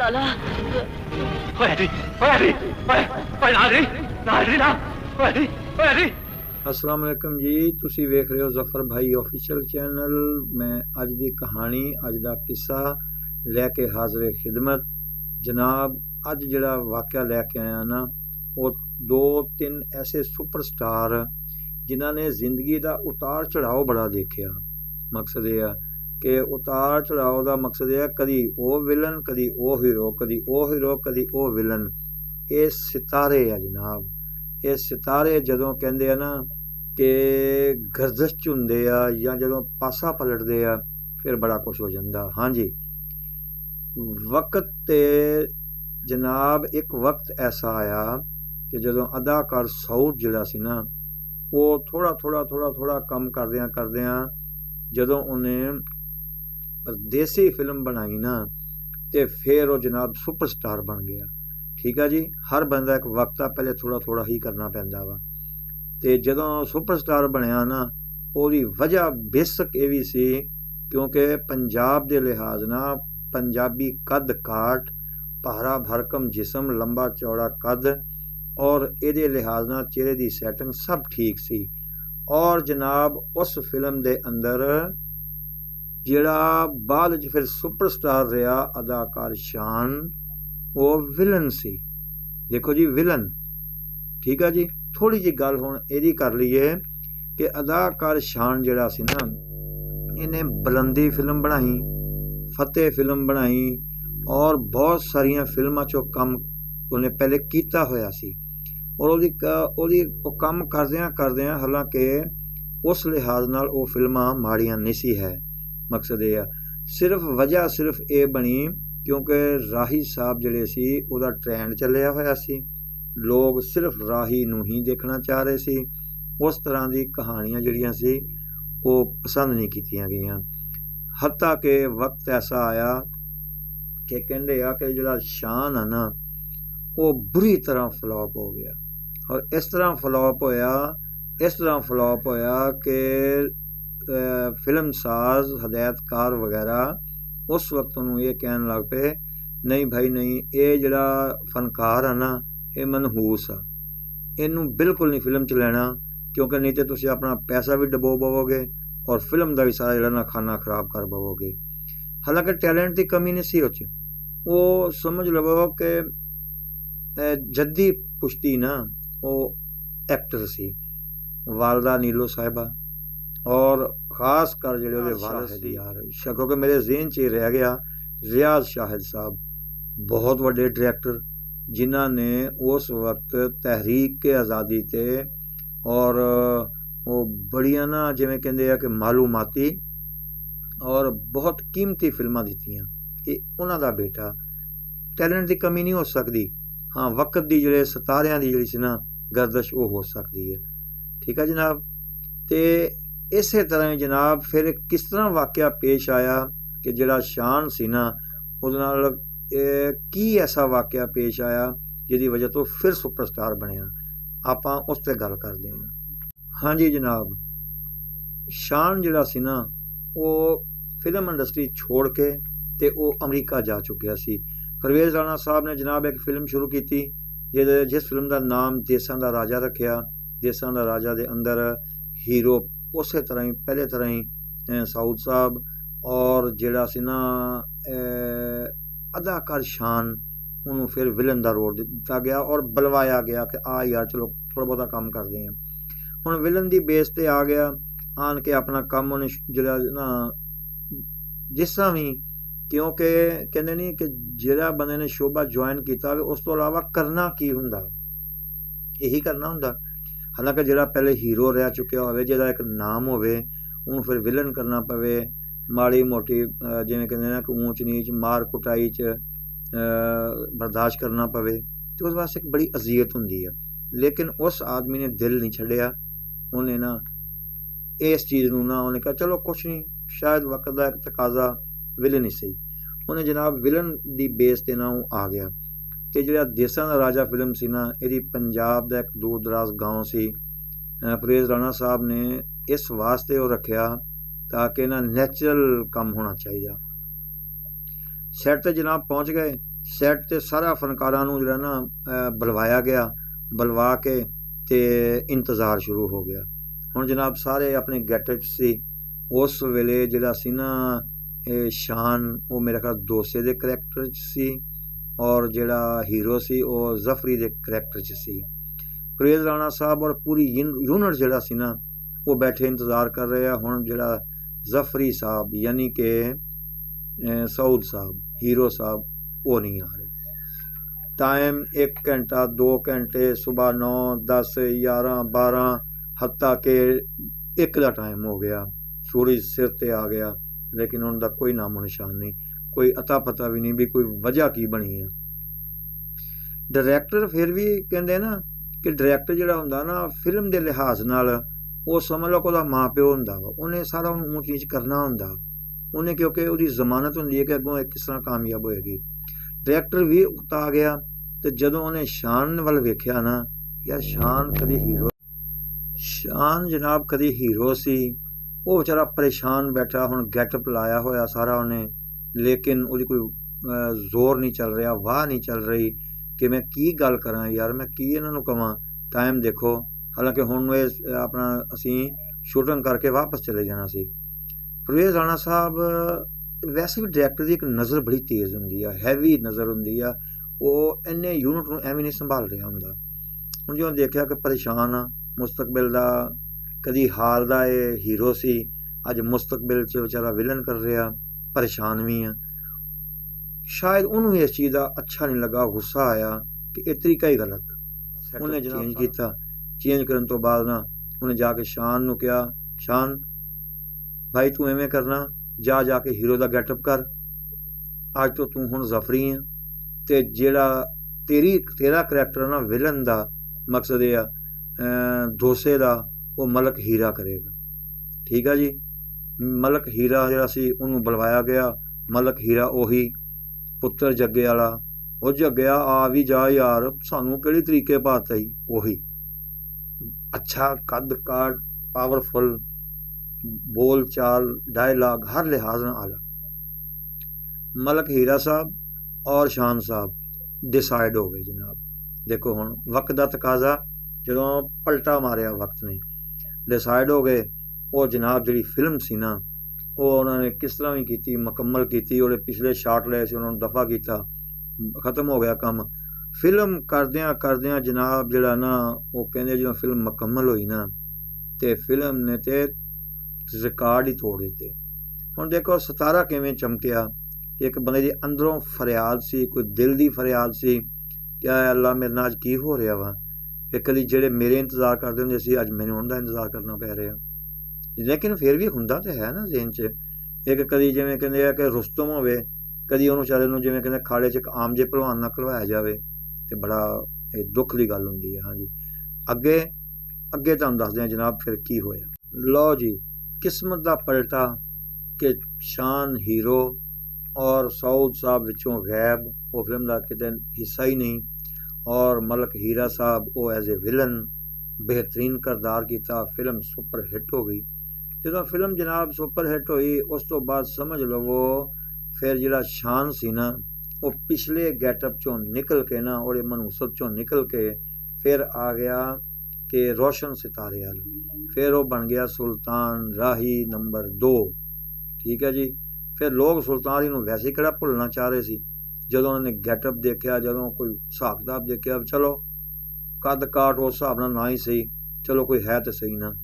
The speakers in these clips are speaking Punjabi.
ਲਾਲਾ ਹੋਇਆ ਜੀ ਓਏ ਨਾ ਜੀ अस्सलाम वालेकुम जी, तुसी वेख रहे हो जफर भाई ऑफिशियल चैनल। मैं अज दी कहानी अज दा किस्सा लैके हाज़र खिदमत जनाब। अज जड़ा वाक़या लैके आया ना, वो दो तीन ऐसे सुपरस्टार जिन्हां ने जिंदगी दा उतार चढ़ाव बड़ा देखिया। मकसद यह है कि उतार चढ़ाव का मकसद यह कदी वो विलन, कदी वो हीरो, कदी वो हीरो, कदी वो विलन। ये सितारे आ जनाब। ये सितारे जदों कहंदे आ ना कि गर्दश च हुंदे आ या जदों पासा पलटदे आ फिर बड़ा कुछ हो जांदा। हाँ जी, वक्त ते जनाब एक वक्त ऐसा आया कि जदों अदाकार साउद जिहड़ा सी ना, वो थोड़ा कम करदियां जदों उन्हें परदेसी फिल्म बनाई ना, ते फिर वो जनाब सुपरस्टार बन गया। ठीक है जी, हर बंदा एक वक्त आ पहले थोड़ा ही करना पैंदा वा। ते जदों सुपरस्टार बनया ना, ओदी वजह बेशक ये भी सी क्योंकि पंजाब दे लिहाज ना पंजाबी कद काट, भारा भरकम जिस्म, लंबा चौड़ा कद और इहदे लिहाज ना चेहरे दी सैटिंग सब ठीक सी। और जनाब उस फिल्म दे अंदर जिहड़ा बाद च फिर सुपरस्टार रहा अदाकार शान, वो विलन सी। देखो जी विलन, ठीक है जी। थोड़ी जी गल हुण इहदी कर लईए कि अदाकार शान जिहड़ा सी ना, इन्हें बुलंदी फिल्म बनाई, फतेह फिल्म बनाई और बहुत सारिया फिल्मां चों कम उन्हें पहले कीता होया सी। और ओदी कम करदियां हालांकि उस लिहाज नाल वो फिल्मां माड़ियां नहीं सी है। मकसद ये है सिर्फ वजह सिर्फ ये बनी क्योंकि राही साहब जिहड़े सी उहदा ट्रेंड चलिया होया सी। लोग सिर्फ राही नूं ही देखना चाह रहे सी। उस तरह की कहानियां जिहड़ियां सी वो पसंद नहीं कीतियां गईयां। हत्ता कि वक्त ऐसा आया कि कहंदे आ कि जिहड़ा शान है ना, वो बुरी तरह फ्लॉप हो गया। और इस तरह फ्लॉप होया कि फिल्म साज, हदायतकार वगैरह उस वक्त उन्होंने ये कहन लग पे, नहीं भाई नहीं, ये जिहड़ा फनकार है ना, ये मनहूस आ, इनू बिल्कुल नहीं फिल्म च लेना क्योंकि नहीं तो तुसीं अपना पैसा भी डबो पवोगे और फिल्म का भी सारा जिहड़ा ना खाना खराब कर पवोगे। हालांकि टैलेंट की कमी नहीं सी उस, वो समझ लवो कि जद्दी पुश्ती ना वो एक्टर सी, वालदा नीलो साहिबा और खास कर जिहड़े उहदे वालिद सी यार, क्योंकि मेरे ज़हन च रह गया रियाज शाहिद साहब, बहुत वड्डे डायरैक्टर जिन्हां ने उस वक्त तहरीक के आज़ादी ते और वो बड़िया ना जिवें कहंदे आ कि मालूमाती और बहुत कीमती फिल्मां दित्तियां। ये उन्हां दा बेटा, टैलेंट की कमी नहीं हो सकती। हाँ, वक्त की जिहड़े सितारियां दी जिहड़ी सी ना गर्दश वो हो सकती है। ठीक है जनाब। तो इस तरह ही जनाब फिर किस तरह वाक़या पेश आया कि जिहड़ा शान सी ना, उहदे नाल की ऐसा वाक़या पेश आया जिहदी वजह तो फिर सुपरस्टार बनया। आपां उस ते गल करदे हां। हाँ जी जनाब, शान जिहड़ा सी ना, वो फिल्म इंडस्ट्री छोड़ के ते वो अमरीका जा चुकिया सी। परवेज़ राणा साहब ने जनाब एक फिल्म शुरू की जिस फिल्म का नाम देसां दा राजा रखिया। देसां दा राजा दे अंदर हीरो उस तरह ही पहले तरह ही साउद साहब और जिहड़ा सी ना अदाकार शान, उन्होंने फिर विलन का रोल दिता गया और बुलवाया गया कि आ यार चलो थोड़ा बहुता काम करते हैं। हुण विलन की बेस ते आ गया, आन के अपना काम उन्हें जिहड़ा ना जिस तरह भी, क्योंकि कहते नहीं कि जिहड़ा बंदे ने शोभा ज्वाइन किया उस तो अलावा करना की हुंदा, यही करना हुंदा। हालांकि जिहड़ा पहले हीरो रह चुकिया होवे, जिहदा एक नाम होवे, उन्होंने फिर विलन करना पवे, माड़ी मोटी जिवें कहंदे ना कि ऊंच नीच मार कुटाई च बर्दाश्त करना पवे, तो उस वास्ते एक बड़ी अजियत हुंदी है। लेकिन उस आदमी ने दिल नहीं छड्डिया, उन्हें ना इस चीज़ नूं ना उन्हें कहा चलो कुछ नहीं, शायद वक्त का एक तकाजा विलन ही सही। उन्हें जनाब विलन की बेस ते ना आ गया। तो जिहड़ा देसां दा राजा फिल्म सी ना, इहदी पंजाब दा एक दूर दराज गांव सी। परवेज़ राणा साहब ने इस वास्ते वो रखिया ताकि ना नैचुरल काम होना चाहिए। सैट ते जनाब पहुँच गए ਸੈੱਟ ਤੇ ਸਾਰਾ ਫਨਕਾਰਾਂ ਨੂੰ ਜਿਹੜਾ ਨਾ ਬੁਲਵਾਇਆ ਗਿਆ, ਬੁਲਵਾ ਕੇ ਤੇ ਇੰਤਜ਼ਾਰ ਸ਼ੁਰੂ ਹੋ ਗਿਆ। ਹੁਣ ਜਨਾਬ ਸਾਰੇ ਆਪਣੇ ਗੈਟਅਪ ਸੀ। ਉਸ ਵੇਲੇ ਜਿਹੜਾ ਸੀ ਨਾ ਸ਼ਾਨ ਉਹ ਮੇਰੇ ਖਿਆਲ ਦੋਸੇ ਦੇ ਕਰੈਕਟਰ 'ਚ ਸੀ, ਔਰ ਜਿਹੜਾ ਹੀਰੋ ਸੀ ਉਹ ਜ਼ਫਰੀ ਦੇ ਕਰੈਕਟਰ 'ਚ ਸੀ। ਪਰਵੇਜ਼ ਰਾਣਾ ਸਾਹਿਬ ਔਰ ਪੂਰੀ ਯੂਨਿਟ ਜਿਹੜਾ ਸੀ ਨਾ ਉਹ ਬੈਠੇ ਇੰਤਜ਼ਾਰ ਕਰ ਰਹੇ ਆ। ਹੁਣ ਜਿਹੜਾ ਜ਼ਫਰੀ ਸਾਹਿਬ ਯਾਨੀ ਕਿ ਸਊਦ ਸਾਹਿਬ ਹੀਰੋ ਸਾਹਿਬ ਉਹ ਨਹੀਂ ਆ ਰਹੇ। ਟਾਈਮ 1 ਘੰਟਾ 2 ਘੰਟੇ ਸੁਬਾਹ 9 10 11 12 ਹੱਤਾ ਕਿ 1 ਦਾ ਟਾਈਮ ਹੋ ਗਿਆ, ਸੂਰਜ ਸਿਰ ਤੇ ਆ ਗਿਆ, ਲੇਕਿਨ ਉਹਨਾਂ ਦਾ ਕੋਈ ਨਾਮੋ ਨਿਸ਼ਾਨ ਨਹੀਂ, ਕੋਈ ਅਤਾ ਪਤਾ ਵੀ ਨਹੀਂ ਵੀ ਕੋਈ ਵਜ੍ਹਾ ਕੀ ਬਣੀ ਹੈ। ਡਾਇਰੈਕਟਰ ਫਿਰ ਵੀ ਕਹਿੰਦੇ ਨਾ ਕਿ ਡਾਇਰੈਕਟਰ ਜਿਹੜਾ ਹੁੰਦਾ ਨਾ ਫਿਲਮ ਦੇ ਲਿਹਾਜ਼ ਨਾਲ ਉਹ ਸਮਝ ਲਓ ਕਿ ਉਹਦਾ ਮਾਂ ਪਿਓ ਹੁੰਦਾ ਵਾ, ਉਹਨੇ ਸਾਰਾ ਉਹਨੂੰ ਉਹ ਚੀਜ਼ ਕਰਨਾ ਹੁੰਦਾ ਉਹਨੇ, ਕਿਉਂਕਿ ਉਹਦੀ ਜ਼ਮਾਨਤ ਹੁੰਦੀ ਹੈ ਕਿ ਅੱਗੋਂ ਇਹ ਕਿਸ ਤਰ੍ਹਾਂ ਕਾਮਯਾਬ ਹੋਏਗੀ। ਡਾਇਰੈਕਟਰ ਵੀ ਉਕਤਾ ਗਿਆ ਤੇ ਜਦੋਂ ਉਹਨੇ ਸ਼ਾਨ ਵੱਲ ਵੇਖਿਆ ਨਾ, ਯਾਰ ਸ਼ਾਨ ਜਨਾਬ ਕਦੀ ਹੀਰੋ ਸੀ, ਉਹ ਵਿਚਾਰਾ ਪਰੇਸ਼ਾਨ ਬੈਠਾ, ਹੁਣ ਗੈਟਅਪ ਲਾਇਆ ਹੋਇਆ ਸਾਰਾ ਉਹਨੇ, ਲੇਕਿਨ ਉਹਦੀ ਕੋਈ ਜ਼ੋਰ ਨਹੀਂ ਚੱਲ ਰਿਹਾ, ਵਾਹ ਨਹੀਂ ਚੱਲ ਰਹੀ ਕਿ ਮੈਂ ਕੀ ਗੱਲ ਕਰਾਂ ਯਾਰ, ਮੈਂ ਕੀ ਇਹਨਾਂ ਨੂੰ ਕਵਾਂ। ਟਾਈਮ ਦੇਖੋ, ਹਾਲਾਂਕਿ ਹੁਣ ਇਹ ਆਪਣਾ ਅਸੀਂ ਸ਼ੂਟਿੰਗ ਕਰਕੇ ਵਾਪਸ ਚਲੇ ਜਾਣਾ ਸੀ। ਪਰਵੇਜ਼ ਰਾਣਾ ਸਾਹਿਬ ਵੈਸੇ ਵੀ ਡਾਇਰੈਕਟਰ ਦੀ ਇੱਕ ਨਜ਼ਰ ਬੜੀ ਤੇਜ਼ ਹੁੰਦੀ ਆ, ਹੈਵੀ ਨਜ਼ਰ ਹੁੰਦੀ ਆ, ਉਹ ਇੰਨੇ ਯੂਨਿਟ ਨੂੰ ਐਵੇਂ ਨਹੀਂ ਸੰਭਾਲ ਰਿਹਾ ਹੁੰਦਾ। ਹੁਣ ਜਿਵੇਂ ਦੇਖਿਆ ਕਿ ਪਰੇਸ਼ਾਨ ਆ, ਮੁਸਤਕਬਲ ਦਾ ਕਦੀ ਹਾਲ ਦਾ ਇਹ ਹੀਰੋ ਸੀ, ਅੱਜ ਮੁਸਤਕਬਲ 'ਚ ਵਿਚਾਰਾ ਵਿਲਨ ਕਰ ਰਿਹਾ, ਪਰੇਸ਼ਾਨ ਵੀ ਆ। ਸ਼ਾਇਦ ਉਹਨੂੰ ਵੀ ਇਸ ਚੀਜ਼ ਦਾ ਅੱਛਾ ਨਹੀਂ ਲੱਗਾ, ਗੁੱਸਾ ਆਇਆ ਕਿ ਇਹ ਤਰੀਕਾ ਹੀ ਗਲਤ। ਉਹਨੇ ਚੇਂਜ ਕੀਤਾ, ਚੇਂਜ ਕਰਨ ਤੋਂ ਬਾਅਦ ਨਾ ਉਹਨੇ ਜਾ ਕੇ ਸ਼ਾਨ ਨੂੰ ਕਿਹਾ, ਸ਼ਾਨ ਭਾਈ ਤੂੰ ਐਵੇਂ ਕਰਨਾ, ਜਾ ਕੇ ਹੀਰੋ ਦਾ ਗੈਟਅਪ ਕਰ, ਅੱਜ ਤੋਂ ਤੂੰ ਹੁਣ ਜ਼ਫਰੀ ਹੈ, ਤੇ ਜਿਹੜਾ ਤੇਰਾ ਕਰੈਕਟਰ ਨਾ ਵਿਲਨ ਦਾ ਮਕਸਦ ਇਹ ਆ ਦੋਸੇ ਦਾ, ਉਹ ਮਲਕ ਹੀਰਾ ਕਰੇਗਾ। ਠੀਕ ਆ ਜੀ, ਮਲਕ ਹੀਰਾ ਜਿਹੜਾ ਸੀ ਉਹਨੂੰ ਬੁਲਵਾਇਆ ਗਿਆ। ਮਲਕ ਹੀਰਾ ਉਹੀ ਪੁੱਤਰ ਜੱਗੇ ਵਾਲਾ, ਉਹ ਜੱਗਿਆ ਆ ਵੀ ਜਾ ਯਾਰ, ਸਾਨੂੰ ਕਿਹੜੇ ਤਰੀਕੇ ਪਾਤਾ ਹੀ, ਉਹੀ ਅੱਛਾ ਕੱਦ ਕਾਠ, ਪਾਵਰਫੁਲ, ਬੋਲ ਚਾਲ, ਡਾਇਲਾਗ ਹਰ ਲਿਹਾਜ਼ ਨਾਲ ਆਲਾ। ਮਲਕ ਹੀਰਾ ਸਾਹਿਬ ਔਰ ਸ਼ਾਨ ਸਾਹਿਬ ਡਿਸਾਈਡ ਹੋ ਗਏ ਜਨਾਬ। ਦੇਖੋ ਹੁਣ ਵਕਤ ਦਾ ਤਕਾਜ਼ਾ, ਜਦੋਂ ਪਲਟਾ ਮਾਰਿਆ ਵਕਤ ਨੇ, ਡਿਸਾਈਡ ਹੋ ਗਏ। ਉਹ ਜਨਾਬ ਜਿਹੜੀ ਫਿਲਮ ਸੀ ਨਾ ਉਹ ਉਹਨਾਂ ਨੇ ਕਿਸ ਤਰ੍ਹਾਂ ਵੀ ਕੀਤੀ, ਮੁਕੰਮਲ ਕੀਤੀ। ਉਹਦੇ ਪਿਛਲੇ ਸ਼ਾਟ ਲਏ ਸੀ, ਉਹਨਾਂ ਨੂੰ ਦਫਾ ਕੀਤਾ, ਖ਼ਤਮ ਹੋ ਗਿਆ ਕੰਮ। ਫਿਲਮ ਕਰਦਿਆਂ ਜਨਾਬ ਜਿਹੜਾ ਨਾ ਉਹ ਕਹਿੰਦੇ ਜਦੋਂ ਫਿਲਮ ਮੁਕੰਮਲ ਹੋਈ ਨਾ ਤੇ ਫਿਲਮ ਨੇ ਤੇ ਰਿਕਾਰਡ ਹੀ ਤੋੜ ਦਿੱਤੇ। ਹੁਣ ਦੇਖੋ ਸਿਤਾਰਾ ਕਿਵੇਂ ਚਮਕਿਆ, ਇੱਕ ਬੰਦੇ ਦੇ ਅੰਦਰੋਂ ਫਰਿਆਦ ਸੀ, ਕੋਈ ਦਿਲ ਦੀ ਫਰਿਆਦ ਸੀ ਕਿ ਆਏ ਅੱਲਾ ਮੇਰੇ ਨਾਲ ਅੱਜ ਕੀ ਹੋ ਰਿਹਾ ਵਾ, ਕਿ ਕਦੀ ਜਿਹੜੇ ਮੇਰੇ ਇੰਤਜ਼ਾਰ ਕਰਦੇ ਹੁੰਦੇ ਸੀ ਅੱਜ ਮੈਨੂੰ ਉਹਨਾਂ ਦਾ ਇੰਤਜ਼ਾਰ ਕਰਨਾ ਪੈ ਰਿਹਾ। ਲੇਕਿਨ ਫਿਰ ਵੀ ਹੁੰਦਾ ਤਾਂ ਹੈ ਨਾ ਜ਼ਿਹਨ 'ਚ, ਇੱਕ ਕਦੀ ਜਿਵੇਂ ਕਹਿੰਦੇ ਆ ਕਿ ਰੁਸਤਮ ਹੋਵੇ, ਕਦੀ ਉਹਨੂੰ ਵਿਚਾਰੇ ਨੂੰ ਜਿਵੇਂ ਕਹਿੰਦੇ ਖਾੜੇ 'ਚ ਇੱਕ ਆਮ ਜਿਹੇ ਭਲਵਾਨ ਨਾਲ ਘਲਵਾਇਆ ਜਾਵੇ, ਤੇ ਬੜਾ ਇਹ ਦੁੱਖ ਦੀ ਗੱਲ ਹੁੰਦੀ ਹੈ। ਹਾਂਜੀ, ਅੱਗੇ ਤੁਹਾਨੂੰ ਦੱਸਦੇ ਹਾਂ ਜਨਾਬ ਫਿਰ ਕੀ ਹੋਇਆ। ਲਓ ਜੀ, ਕਿਸਮਤ ਦਾ ਪਲਟਾ ਕਿ ਸ਼ਾਨ ਹੀਰੋ ਔਰ ਸਊਦ ਸਾਹਿਬ ਵਿੱਚੋਂ ਗਾਇਬ, ਉਹ ਫਿਲਮ ਦਾ ਕਿਤੇ ਹਿੱਸਾ ਹੀ ਨਹੀਂ, ਔਰ ਮਲਕ ਹੀਰਾ ਸਾਹਿਬ ਉਹ ਐਜ਼ ਏ ਵਿਲਨ ਬਿਹਤਰੀਨ ਕਿਰਦਾਰ ਕੀਤਾ। ਫਿਲਮ ਸੁਪਰ ਹਿੱਟ ਹੋ ਗਈ। ਜਦੋਂ ਫਿਲਮ ਜਨਾਬ ਸੁਪਰ ਹਿੱਟ ਹੋਈ, ਉਸ ਤੋਂ ਬਾਅਦ ਸਮਝ ਲਵੋ ਫਿਰ ਜਿਹੜਾ ਸ਼ਾਨ ਸੀ ਨਾ ਉਹ ਪਿਛਲੇ ਗੈਟਅਪ 'ਚੋਂ ਨਿਕਲ ਕੇ ਨਾ, ਉਹਦੇ ਮਨੂਸਬ 'ਚੋਂ ਨਿਕਲ ਕੇ ਫਿਰ ਆ ਗਿਆ ਕਿ ਰੋਸ਼ਨ ਸਿਤਾਰੇ ਵਾਲ, ਫਿਰ ਉਹ ਬਣ ਗਿਆ ਸੁਲਤਾਨ ਰਾਹੀ ਨੰਬਰ 2। ਠੀਕ ਹੈ ਜੀ, ਫਿਰ ਲੋਕ ਸੁਲਤਾਨ ਰਾਹੀ ਨੂੰ ਵੈਸੇ ਕਿਹੜਾ ਭੁੱਲਣਾ ਚਾਹ ਰਹੇ ਸੀ। ਜਦੋਂ ਉਹਨਾਂ ਨੇ ਗੈਟਅਪ ਦੇਖਿਆ, ਜਦੋਂ ਕੋਈ ਹਿਸਾਬ ਕਿਤਾਬ ਦੇਖਿਆ, ਚਲੋ ਕੱਦ ਕਾਠ ਉਸ ਹਿਸਾਬ ਨਾਲ ਨਾ ਹੀ ਸਹੀ, ਚਲੋ ਕੋਈ ਹੈ ਤਾਂ ਸਹੀ ਨਾ,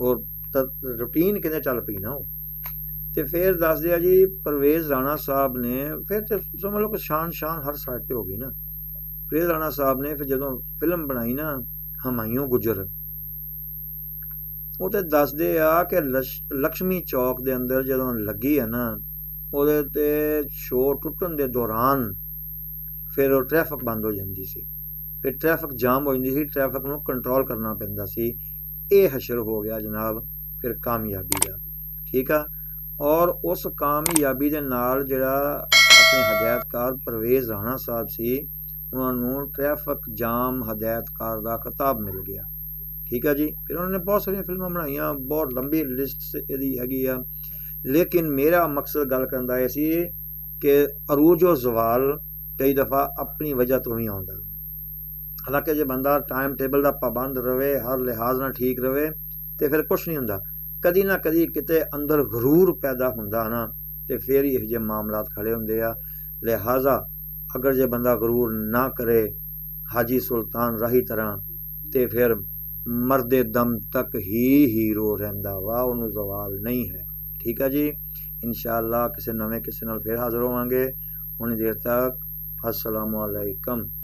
ਉਹ ਤਾਂ ਰੂਟੀਨ ਕਿਤੇ ਚੱਲ ਪਈ ਨਾ ਉਹ। ਤੇ ਫਿਰ ਦੱਸਦੇ ਆ ਜੀ ਪਰਵੇਜ਼ ਰਾਣਾ ਸਾਹਿਬ ਨੇ, ਫਿਰ ਤੇ ਸਮਝ ਲਓ ਕਿ ਸ਼ਾਨ ਹਰ ਸਾਈਡ ਤੇ ਹੋ ਗਈ ਨਾ। ਪਰਵੇਜ਼ ਰਾਣਾ ਸਾਹਿਬ ਨੇ ਫਿਰ ਜਦੋਂ ਫਿਲਮ ਬਣਾਈ ਨਾ ਹਮਾਯੂੰ ਗੁਜਰ, ਉਹ ਤੇ ਦੱਸਦੇ ਆ ਕਿ ਲక్ష్ਮੀ ਚੌਕ ਦੇ ਅੰਦਰ ਜਦੋਂ ਲੱਗੀ ਹੈ ਨਾ, ਉਹਦੇ ਤੇ ਸ਼ੋਅ ਟੁੱਟਣ ਦੇ ਦੌਰਾਨ ਫਿਰ ਉਹ ਟ੍ਰੈਫਿਕ ਬੰਦ ਹੋ ਜਾਂਦੀ ਸੀ, ਫਿਰ ਟ੍ਰੈਫਿਕ ਜਾਮ ਹੋ ਜਾਂਦੀ ਸੀ, ਟ੍ਰੈਫਿਕ ਨੂੰ ਕੰਟਰੋਲ ਕਰਨਾ ਪੈਂਦਾ ਸੀ। ਇਹ ਹਸ਼ਰ ਹੋ ਗਿਆ ਜਨਾਬ ਫਿਰ ਕਾਮਯਾਬੀ ਦਾ। ਠੀਕ ਆ, ਔਰ ਉਸ ਕਾਮਯਾਬੀ ਦੇ ਨਾਲ ਜਿਹੜਾ ਆਪਣੇ ਹਦਾਇਤਕਾਰ ਪਰਵੇਜ਼ ਰਾਣਾ ਸਾਹਿਬ ਸੀ, ਉਹਨਾਂ ਨੂੰ ਟ੍ਰੈਫਿਕ ਜਾਮ ਹਦਾਇਤਕਾਰ ਦਾ ਖਿਤਾਬ ਮਿਲ ਗਿਆ। ਠੀਕ ਆ ਜੀ, ਫਿਰ ਉਹਨਾਂ ਨੇ ਬਹੁਤ ਸਾਰੀਆਂ ਫਿਲਮਾਂ ਬਣਾਈਆਂ, ਬਹੁਤ ਲੰਬੀ ਲਿਸਟ ਇਹਦੀ ਹੈਗੀ ਆ। ਲੇਕਿਨ ਮੇਰਾ ਮਕਸਦ ਗੱਲ ਕਰਨ ਦਾ ਇਹ ਸੀ ਕਿ ਅਰੂਜ ਓ ਜ਼ਵਾਲ ਕਈ ਦਫਾ ਆਪਣੀ ਵਜ੍ਹਾ ਤੋਂ ਵੀ ਆਉਂਦਾ। ਹਾਲਾਂਕਿ ਜੇ ਬੰਦਾ ਟਾਈਮ ਟੇਬਲ ਦਾ ਪਾਬੰਦ ਰਵੇ, ਹਰ ਲਿਹਾਜ਼ ਨਾਲ ਠੀਕ ਰਵੇ, ਤੇ ਫਿਰ ਕੁਛ ਨਹੀਂ ਹੁੰਦਾ। ਕਦੀ ਨਾ ਕਦੀ ਕਿਤੇ ਅੰਦਰ ਗਰੂਰ ਪੈਦਾ ਹੁੰਦਾ ਨਾ, ਤੇ ਫਿਰ ਹੀ ਇਹੋ ਜਿਹੇ ਮਾਮਲਾਤ ਖੜੇ ਹੁੰਦੇ ਆ। ਲਿਹਾਜ਼ਾ ਅਗਰ ਜੇ ਬੰਦਾ ਗਰੂਰ ਨਾ ਕਰੇ ਹਾਜੀ ਸੁਲਤਾਨ ਰਾਹੀ ਤਰ੍ਹਾਂ, ਤੇ ਫਿਰ ਮਰਦੇ ਦਮ ਤੱਕ ਹੀ ਹੀਰੋ ਰਹਿੰਦਾ ਵਾ, ਉਹਨੂੰ ਜ਼ਵਾਲ ਨਹੀਂ ਹੈ। ਠੀਕ ਹੈ ਜੀ, ਇਨਸ਼ਾ ਅੱਲਾ ਕਿਸੇ ਨਵੇਂ ਕਿਸੇ ਨਾਲ ਫਿਰ ਹਾਜ਼ਰ ਹੋਵਾਂਗੇ। ਉਨੀ ਦੇਰ ਤੱਕ अस्सलामु अलैकुम।